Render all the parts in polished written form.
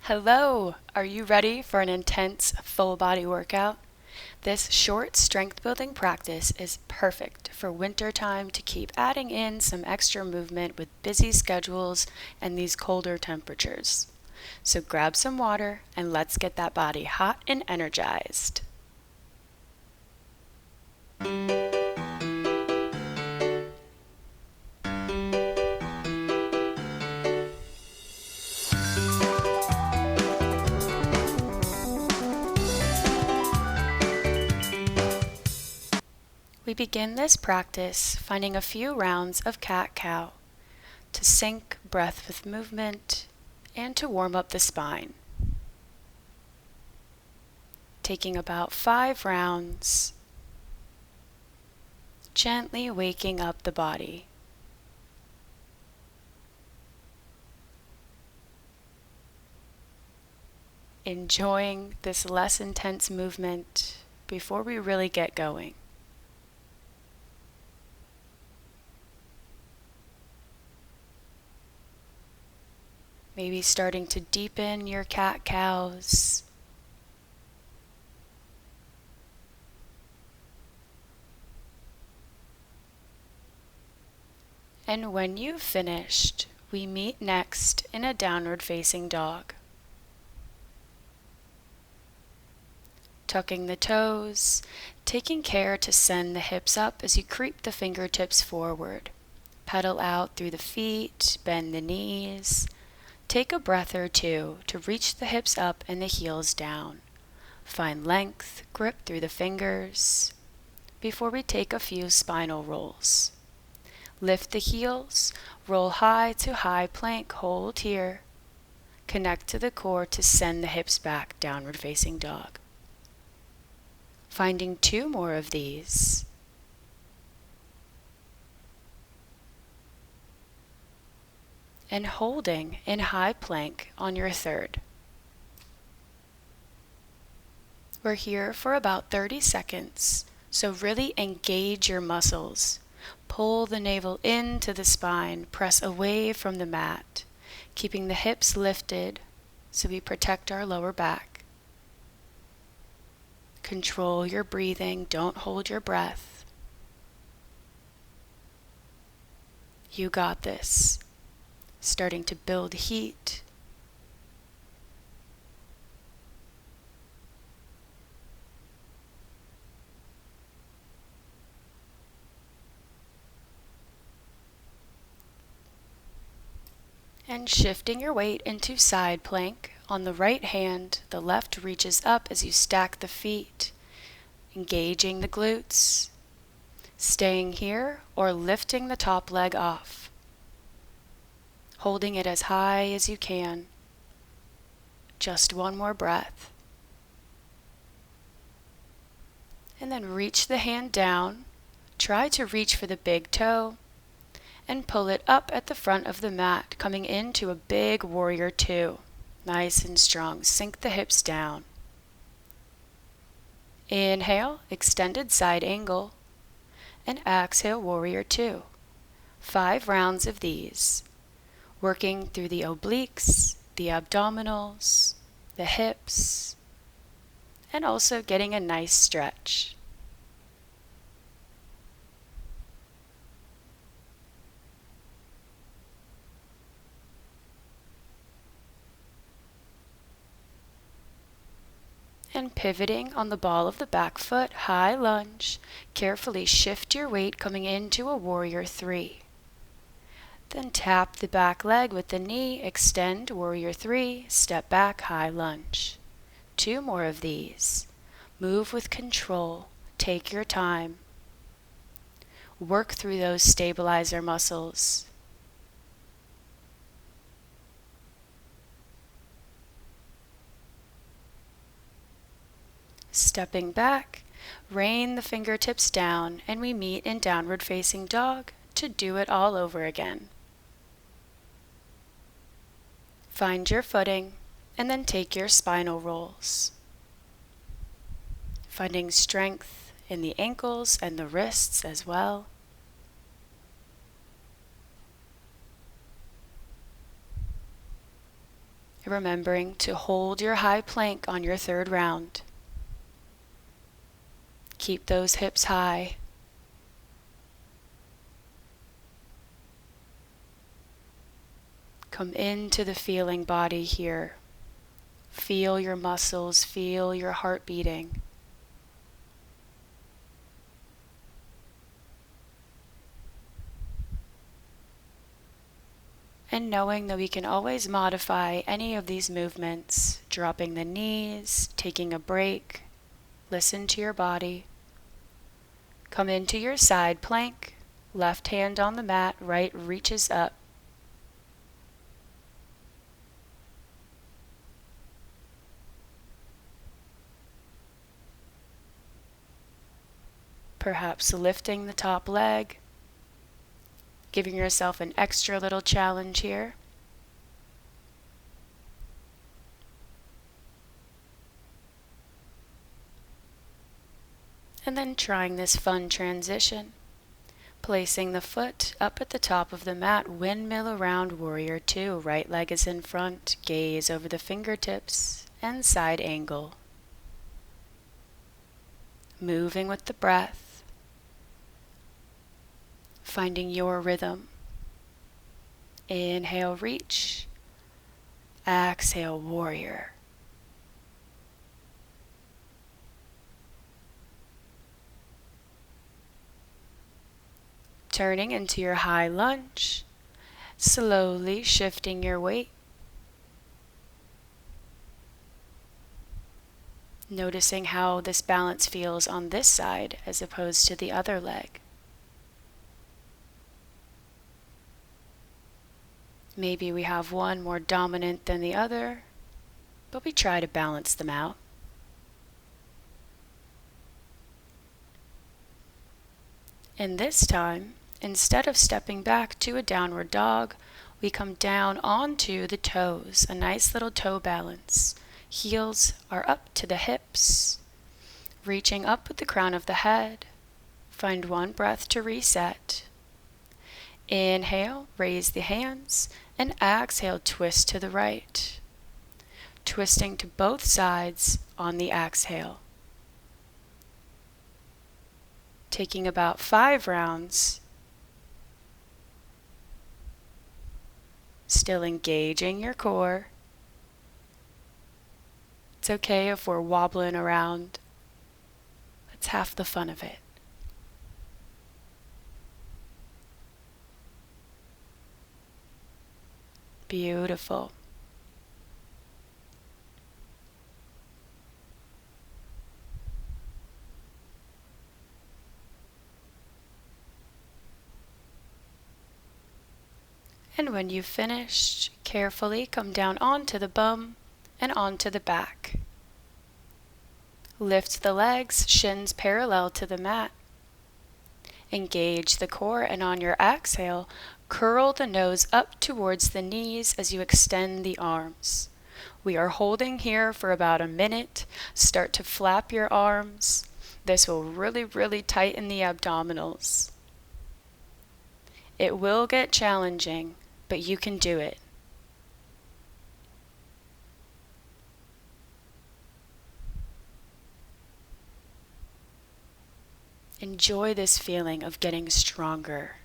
Hello! Are you ready for an intense full body workout? This short strength building practice is perfect for winter time to keep adding in some extra movement with busy schedules and these colder temperatures. So grab some water and let's get that body hot and energized. We begin this practice finding a few rounds of cat-cow to sync breath with movement and to warm up the spine. Taking about 5 rounds, gently waking up the body. Enjoying this less intense movement before we really get going. Maybe starting to deepen your cat-cows. And when you've finished, we meet next in a downward facing dog. Tucking the toes, taking care to send the hips up as you creep the fingertips forward. Pedal out through the feet, bend the knees. Take a breath or two to reach the hips up and the heels down. Find length, grip through the fingers before we take a few spinal rolls. Lift the heels, roll high to high plank, hold here. Connect to the core to send the hips back, downward facing dog. Finding 2 more of these. And holding in high plank on your third. We're here for about 30 seconds, so really engage your muscles. Pull the navel into the spine, press away from the mat, keeping the hips lifted so we protect our lower back. Control your breathing, don't hold your breath. You got this. Starting to build heat. And shifting your weight into side plank. On the right hand, the left reaches up as you stack the feet, engaging the glutes, staying here or lifting the top leg off. Holding it as high as you can. Just one more breath. And then reach the hand down. Try to reach for the big toe and pull it up at the front of the mat, coming into a big warrior 2. Nice and strong. Sink the hips down. Inhale, extended side angle, and exhale, warrior 2. 5 rounds of these. Working through the obliques, the abdominals, the hips, and also getting a nice stretch. And pivoting on the ball of the back foot, high lunge, carefully shift your weight coming into a warrior 3. Then tap the back leg with the knee, extend, warrior 3, step back, high lunge. 2 more of these. Move with control, take your time. Work through those stabilizer muscles. Stepping back, rain the fingertips down, and we meet in downward facing dog to do it all over again. Find your footing, and then take your spinal rolls. Finding strength in the ankles and the wrists as well. remembering to hold your high plank on your third round. Keep those hips high. Come into the feeling body here. Feel your muscles, feel your heart beating. And knowing that we can always modify any of these movements, dropping the knees, taking a break, listen to your body. Come into your side plank, left hand on the mat, right reaches up. Perhaps lifting the top leg, giving yourself an extra little challenge here. And then trying this fun transition, placing the foot up at the top of the mat, windmill around warrior two. Right leg is in front, gaze over the fingertips, and side angle. Moving with the breath, finding your rhythm. Inhale, reach. Exhale, warrior. Turning into your high lunge, slowly shifting your weight. Noticing how this balance feels on this side as opposed to the other leg. Maybe we have one more dominant than the other, but we try to balance them out. And this time, instead of stepping back to a downward dog, we come down onto the toes, a nice little toe balance. Heels are up to the hips, reaching up with the crown of the head. Find one breath to reset. Inhale, raise the hands, and exhale, twist to the right. Twisting to both sides on the exhale. Taking about 5 rounds. Still engaging your core. It's okay if we're wobbling around. That's half the fun of it. Beautiful. And when you've finished, carefully come down onto the bum and onto the back. Lift the legs, shins parallel to the mat. Engage the core, and on your exhale, curl the nose up towards the knees as you extend the arms. We are holding here for about a minute. Start to flap your arms. This will really tighten the abdominals. It will get challenging, but you can do it. Enjoy this feeling of getting stronger.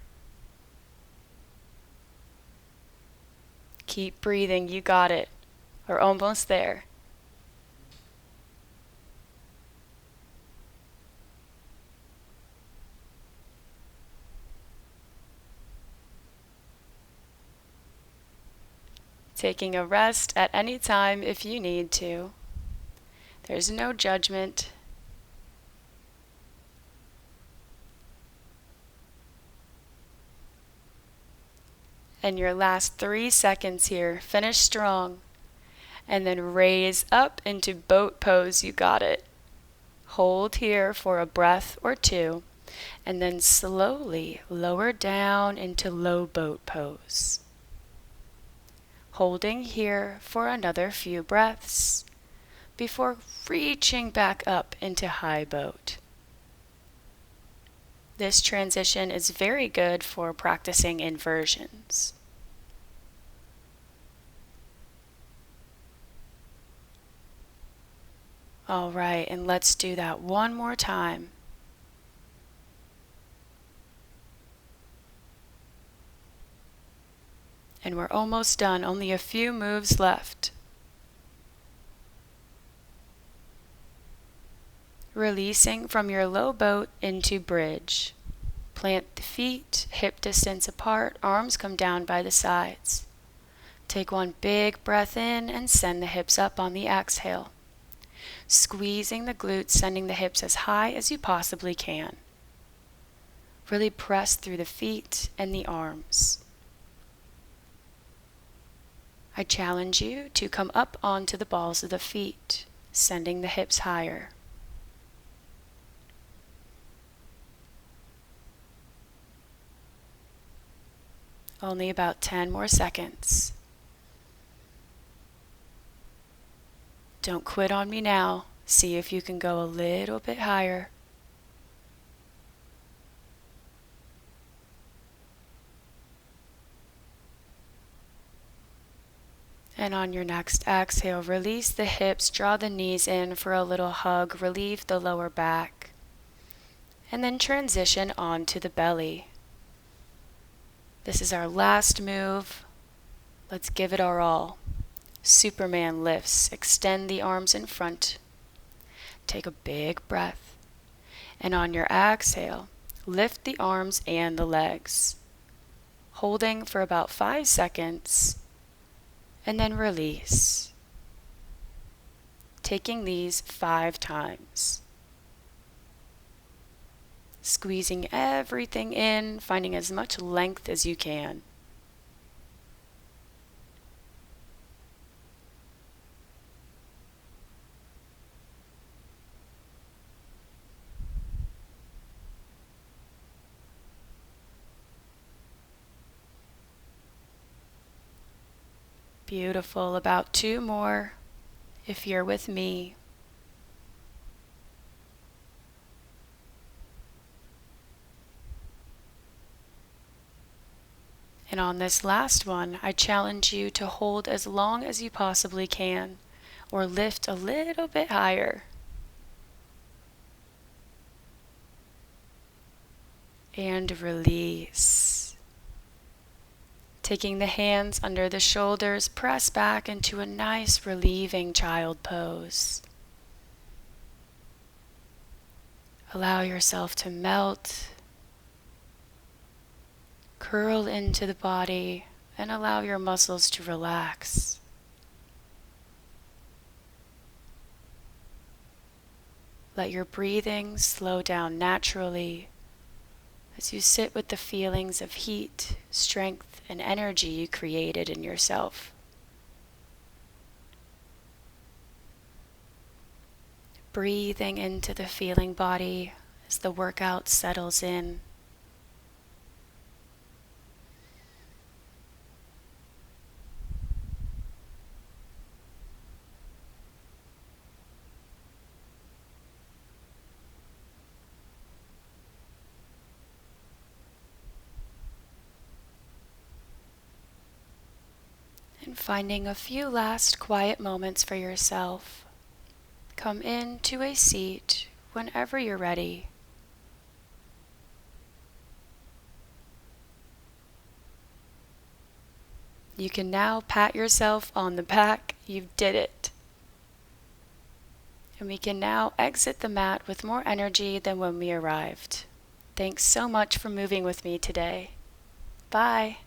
Keep breathing, you got it. We're almost there. Taking a rest at any time if you need to. There's no judgment. And your last 3 seconds here, finish strong. And then raise up into boat pose, you got it. Hold here for a breath or two, and then slowly lower down into low boat pose. Holding here for another few breaths before reaching back up into high boat. This transition is very good for practicing inversions. All right, and let's do that one more time. And we're almost done, only a few moves left. Releasing from your low boat into bridge. Plant the feet, hip distance apart, arms come down by the sides. Take one big breath in and send the hips up on the exhale. Squeezing the glutes, sending the hips as high as you possibly can. Really press through the feet and the arms. I challenge you to come up onto the balls of the feet, sending the hips higher. Only about 10 more seconds. Don't quit on me now. See if you can go a little bit higher. And on your next exhale, release the hips, draw the knees in for a little hug, relieve the lower back. And then transition onto the belly. This is our last move. Let's give it our all. Superman lifts. Extend the arms in front. Take a big breath. And on your exhale, lift the arms and the legs. Holding for about 5 seconds. And then release. Taking these 5 times. Squeezing everything in, finding as much length as you can. Beautiful. About 2 more if you're with me. And on this last one, I challenge you to hold as long as you possibly can, or lift a little bit higher. And release. Taking the hands under the shoulders, press back into a nice relieving child pose. Allow yourself to melt. Curl into the body and allow your muscles to relax. Let your breathing slow down naturally as you sit with the feelings of heat, strength, and energy you created in yourself. Breathing into the feeling body as the workout settles in. And finding a few last quiet moments for yourself. Come into a seat whenever you're ready. You can now pat yourself on the back. You did it. And we can now exit the mat with more energy than when we arrived. Thanks so much for moving with me today. Bye.